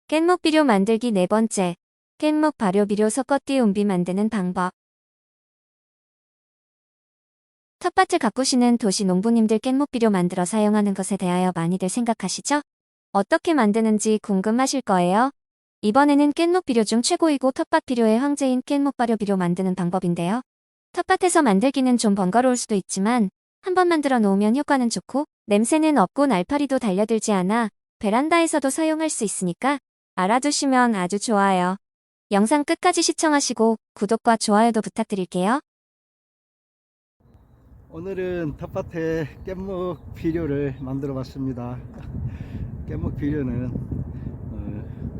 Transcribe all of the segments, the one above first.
깻목 비료 만들기 네 번째. 깻목 발효 비료 섞어 띠움비 만드는 방법. 텃밭을 가꾸시는 도시 농부님들 깻목 비료 만들어 사용하는 것에 대하여 많이들 생각하시죠? 어떻게 만드는지 궁금하실 거예요. 이번에는 깻목 비료 중 최고이고 텃밭 비료의 황제인 깻목 발효 비료 만드는 방법인데요. 텃밭에서 만들기는 좀 번거로울 수도 있지만 한번 만들어 놓으면 효과는 좋고 냄새는 없고 날파리도 달려들지 않아 베란다에서도 사용할 수 있으니까 알아두시면 아주 좋아요. 영상 끝까지 시청하시고 구독과 좋아요도 부탁드릴게요. 오늘은 텃밭에 깻목 비료를 만들어 봤습니다. 깻목 비료는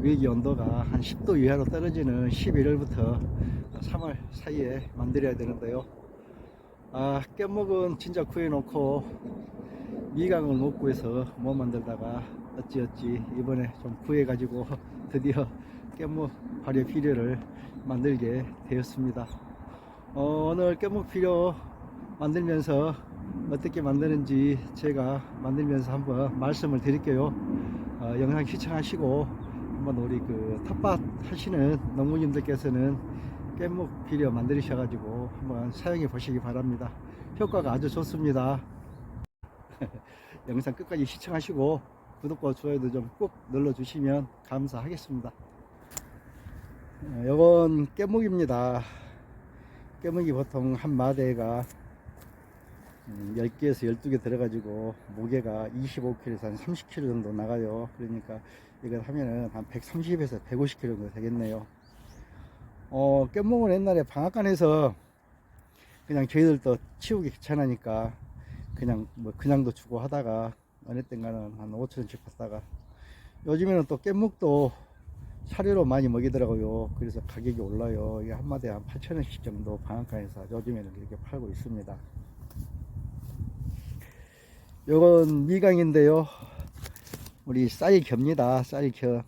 외기 온도가 한 10도 이하로 떨어지는 11월부터 3월 사이에 만들어야 되는데요. 깻목은 진짜 구해놓고 미강을 못 구해서 못 만들다가 어찌어찌 이번에 좀 구해가지고 드디어 깻목 발효 비료를 만들게 되었습니다. 오늘 깻목 비료 만들면서 어떻게 만드는지 제가 만들면서 한번 말씀을 드릴게요. 영상 시청하시고 한번 우리 텃밭 하시는 농부님들께서는 깻목 비료 만드셔가지고 한번 사용해 보시기 바랍니다. 효과가 아주 좋습니다. 영상 끝까지 시청하시고 구독과 좋아요도 좀 꼭 눌러주시면 감사하겠습니다. 이건 깻목입니다. 깻목이 보통 한 마대가 10개에서 12개 들어가지고 무게가 25kg에서 한 30kg 정도 나가요. 그러니까 이걸 하면은 한 130에서 150kg 정도 되겠네요. 깻목은 옛날에 방앗간에서 그냥 저희들도 치우기 귀찮으니까 그냥도 주고 하다가 어느 땐가는 한 5천원씩 받다가 요즘에는 또 깻목도 사료로 많이 먹이더라고요. 그래서 가격이 올라요. 이게 한 마디에 한 8천원씩 정도 방앗간에서 요즘에는 이렇게 팔고 있습니다. 요건 미강인데요. 우리 쌀겨입니다. 쌀겨.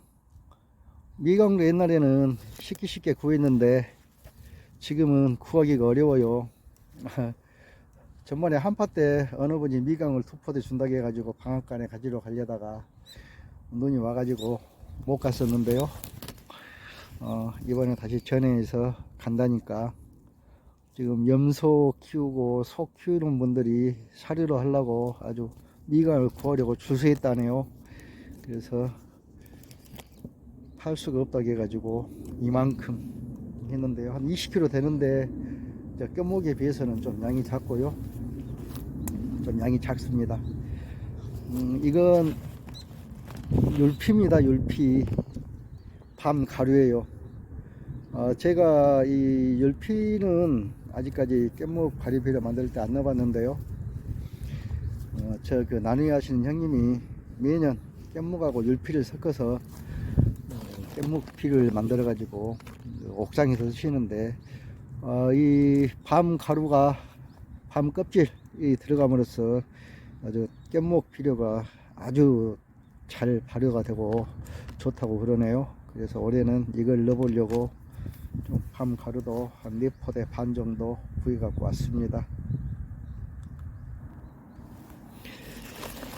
미강도 옛날에는 쉽게 구했는데 지금은 구하기가 어려워요. 전번에 한파 때 어느 분이 미강을 2포대 준다고 해가지고 방앗간에 가지러 가려다가 눈이 와가지고 못 갔었는데요. 이번에 다시 전해서 간다니까 지금 염소 키우고 소 키우는 분들이 사료로 하려고 아주 미강을 구하려고 줄 서 있다네요. 그래서 팔 수가 없다고 해가지고 이만큼 했는데요. 한 20kg 되는데 깻목에 비해서는 좀 양이 작고요. 좀 양이 작습니다. 이건 율피입니다. 율피 밤 가루예요. 제가 이 율피는 아직까지 깻목 발효 비료 만들 때 안 넣어봤는데요. 저 나누이 하시는 형님이 매년 깻목하고 율피를 섞어서 깻목 피를 만들어 가지고 옥상에서 쓰시는데 이 밤 가루가 밤 껍질이 들어감으로써 아주 깻목 비료가 아주 잘 발효가 되고 좋다고 그러네요. 그래서 올해는 이걸 넣어보려고 좀 밤 가루도 한 4포대 반 정도 구해 갖고 왔습니다.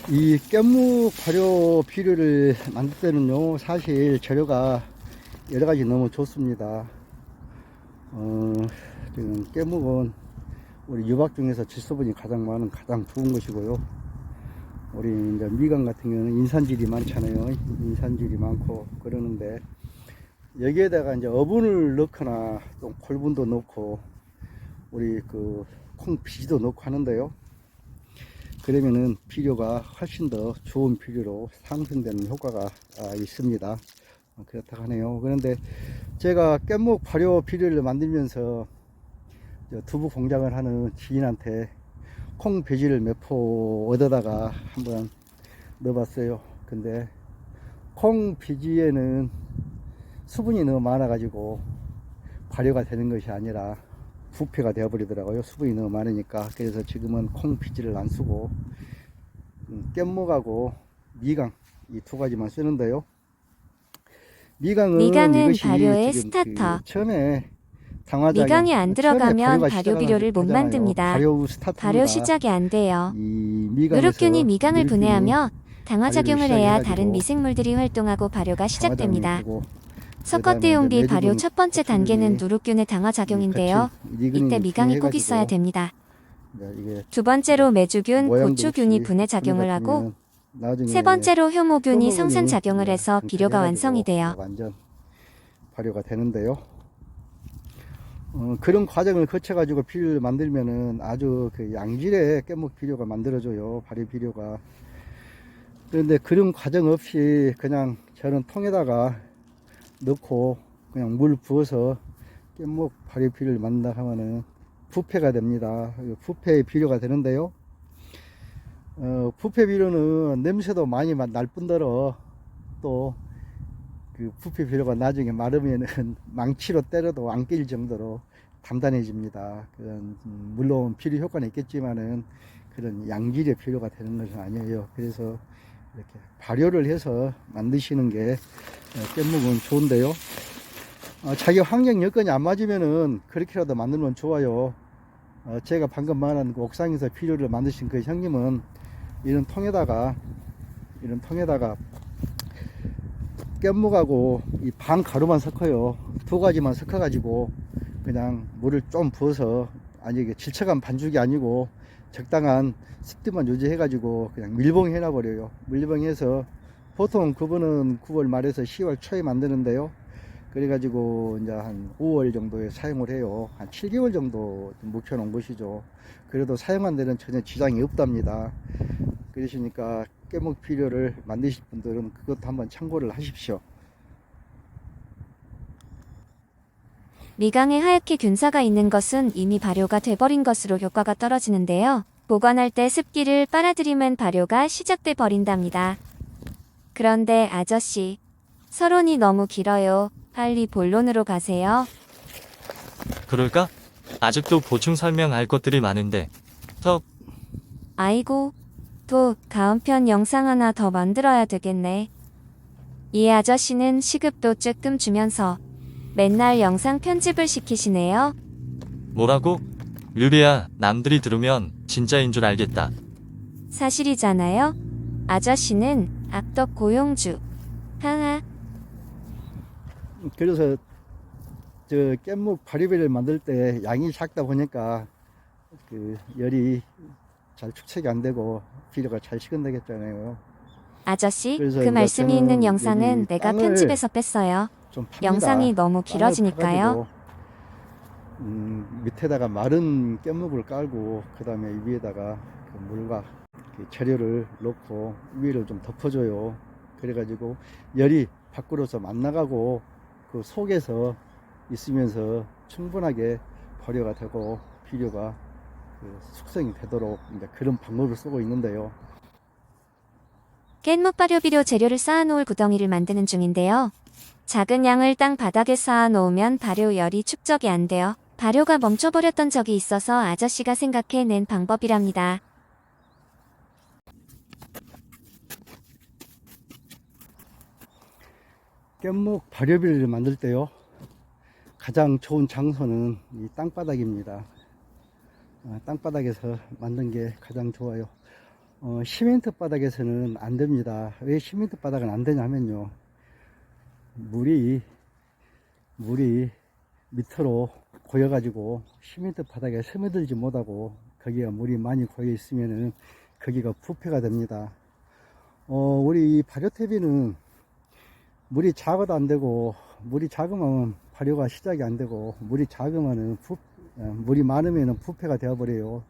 이 깻묵 발효 비료를 만들 때는요, 사실 재료가 여러가지 너무 좋습니다. 지금 깻묵은 우리 유박 중에서 질소분이 가장 많은 가장 좋은 것이고요. 우리 이제 미강 같은 경우는 인산질이 많잖아요. 인산질이 많고 그러는데 여기에다가 이제 어분을 넣거나 또 콜분도 넣고 우리 콩비지도 넣고 하는데요. 그러면은 비료가 훨씬 더 좋은 비료로 상승되는 효과가 있습니다. 그렇다고 하네요. 그런데 제가 깻목 발효 비료를 만들면서 두부 공장을 하는 지인한테 콩 배지를 몇 포 얻어다가 한번 넣어봤어요. 근데 콩 배지에는 수분이 너무 많아 가지고 발효가 되는 것이 아니라 부패가 되어 버리더라고요. 수분이 너무 많으니까. 그래서 지금은 콩 비지를 안 쓰고 깻목하고 미강 이 두 가지만 쓰는데요. 미강은 이것이 발효의 지금 스타터. 처음에 당화작용, 미강이 안 들어가면 발효 시작하는 비료를 못 거잖아요. 만듭니다. 발효 스타트입니다. 발효 시작이 안 돼요. 이 미강에서 누룩균이 미강을 분해하며 당화작용을 발효를 해야 시작해가지고 다른 미생물들이 활동하고 발효가 시작됩니다. 당화작용이 되고, 석가대용비 그다음에 발효 이제 첫 번째 메주균 단계는 거품이 누룩균의 당화작용인데요. 리그닌이 이때 미강이 꼭 분해해가지고 있어야 됩니다. 이제 이게 두 번째로 메주균, 모양도 고추균이 없이 분해작용을 하고 분해가 되면 나중에 세 번째로 효모균이 효모균이 성산작용을 이제 해서 비료가 완성이 성장해가지고 돼요. 이제 완전 발효가 되는데요. 그런 과정을 거쳐가지고 비료를 만들면은 아주 그 양질의 깻목 비료가 만들어져요. 발효 비료가. 그런데 그런 과정 없이 그냥 저는 통에다가 넣고 그냥 물 부어서 깻목 발효 비료를 만든다 하면은 부패가 됩니다. 부패의 비료가 되는데요. 부패 비료는 냄새도 많이 날 뿐더러 또 그 부패 비료가 나중에 마르면은 망치로 때려도 안 낄 정도로 단단해집니다. 그런 물론 비료 효과는 있겠지만은 그런 양질의 비료가 되는 것은 아니에요. 그래서 이렇게 발효를 해서 만드시는 게 깻묵은 좋은데요. 자기 환경 여건이 안 맞으면은 그렇게라도 만들면 좋아요. 제가 방금 말한 그 옥상에서 비료를 만드신 그 형님은 이런 통에다가 깻묵하고 이 반 가루만 섞어요. 두 가지만 섞어 가지고 그냥 물을 좀 부어서, 아니 이게 질척한 반죽이 아니고 적당한 습도만 유지해 가지고 그냥 밀봉해 놔 버려요. 밀봉해서 보통 그분은 9월 말에서 10월 초에 만드는데요. 그래 가지고 이제 한 5월 정도에 사용을 해요. 한 7개월 정도 묵혀 놓은 것이죠. 그래도 사용한 데는 전혀 지장이 없답니다. 그러시니까 깻묵 비료를 만드실 분들은 그것도 한번 참고를 하십시오. 미강에 하얗게 균사가 있는 것은 이미 발효가 돼버린 것으로 효과가 떨어지는데요. 보관할 때 습기를 빨아들이면 발효가 시작돼 버린답니다. 그런데 아저씨, 서론이 너무 길어요. 빨리 본론으로 가세요. 그럴까? 아직도 보충 설명할 것들이 많은데. 아이고, 또 다음 편 영상 하나 더 만들어야 되겠네. 이 아저씨는 시급도 조금 주면서 맨날 영상 편집을 시키시네요. 뭐라고? 류리야, 남들이 들으면 진짜인 줄 알겠다. 사실이잖아요. 아저씨는 악덕 고용주. 하하. 그래서 저 깻묵 발효비를 만들 때 양이 작다 보니까 그 열이 잘 축적이 안 되고 비료가 잘 식은다겠잖아요. 아저씨, 그래서 그 이제 말씀이 저는 있는 영상은 여기 내가 땅을 편집해서 뺐어요. 좀 팝니다. 영상이 너무 땅을 길어지니까요. 파가지고, 밑에다가 마른 깻묵을 깔고 그 다음에 위에다가 그 물과 그 재료를 넣고 위를 좀 덮어줘요. 그래가지고 열이 밖으로서 안 나가고 그 속에서 있으면서 충분하게 발효가 되고 비료가 그 숙성이 되도록 이제 그런 방법을 쓰고 있는데요. 깻묵 발효비료 재료를 쌓아놓을 구덩이를 만드는 중인데요. 작은 양을 땅 바닥에 쌓아놓으면 발효열이 축적이 안 돼요. 발효가 멈춰버렸던 적이 있어서 아저씨가 생각해낸 방법이랍니다. 깻묵 발효비를 만들 때요, 가장 좋은 장소는 이 땅바닥입니다. 땅바닥에서 만든 게 가장 좋아요. 시멘트 바닥에서는 안 됩니다. 왜 시멘트 바닥은 안 되냐면요, 물이 밑으로 고여가지고 시멘트 바닥에 스며들지 못하고 거기가 물이 많이 고여 있으면은 거기가 부패가 됩니다. 우리 이 발효태비는 물이 작아도 안 되고, 물이 작으면 발효가 시작이 안 되고, 물이 작으면은 물이 많으면은 부패가 되어 버려요.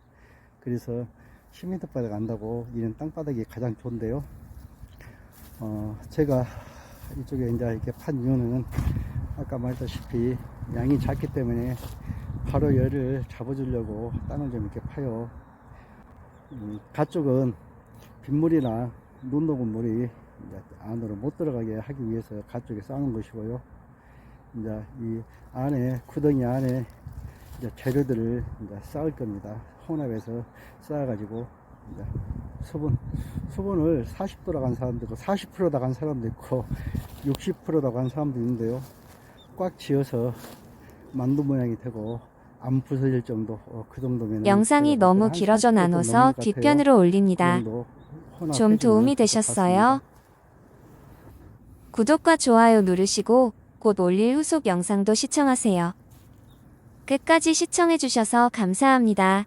그래서 시멘트 바닥 안다고 이런 땅바닥이 가장 좋은데요. 제가 이쪽에 이제 이렇게 판 이유는 아까 말했다시피 양이 작기 때문에 바로 열을 잡아주려고 땅을 좀 이렇게 파요. 가쪽은 빗물이나 눈 녹은 물이 이제 안으로 못 들어가게 하기 위해서 가쪽에 쌓는 것이고요. 이제 이 안에, 구덩이 안에 이제 재료들을 이제 쌓을 겁니다. 혼합해서 쌓아가지고 이제 수분을 40도로 간 사람도 있고 40%다 간 사람도 있고 60%다 간 사람도 있는데요. 꽉 지어서 만두 모양이 되고 안 부서질 정도, 그 정도면 영상이 너무 길어져 나눠서 뒷편으로 올립니다. 좀 도움이 되셨어요? 구독과 좋아요 누르시고 곧 올릴 후속 영상도 시청하세요. 끝까지 시청해주셔서 감사합니다.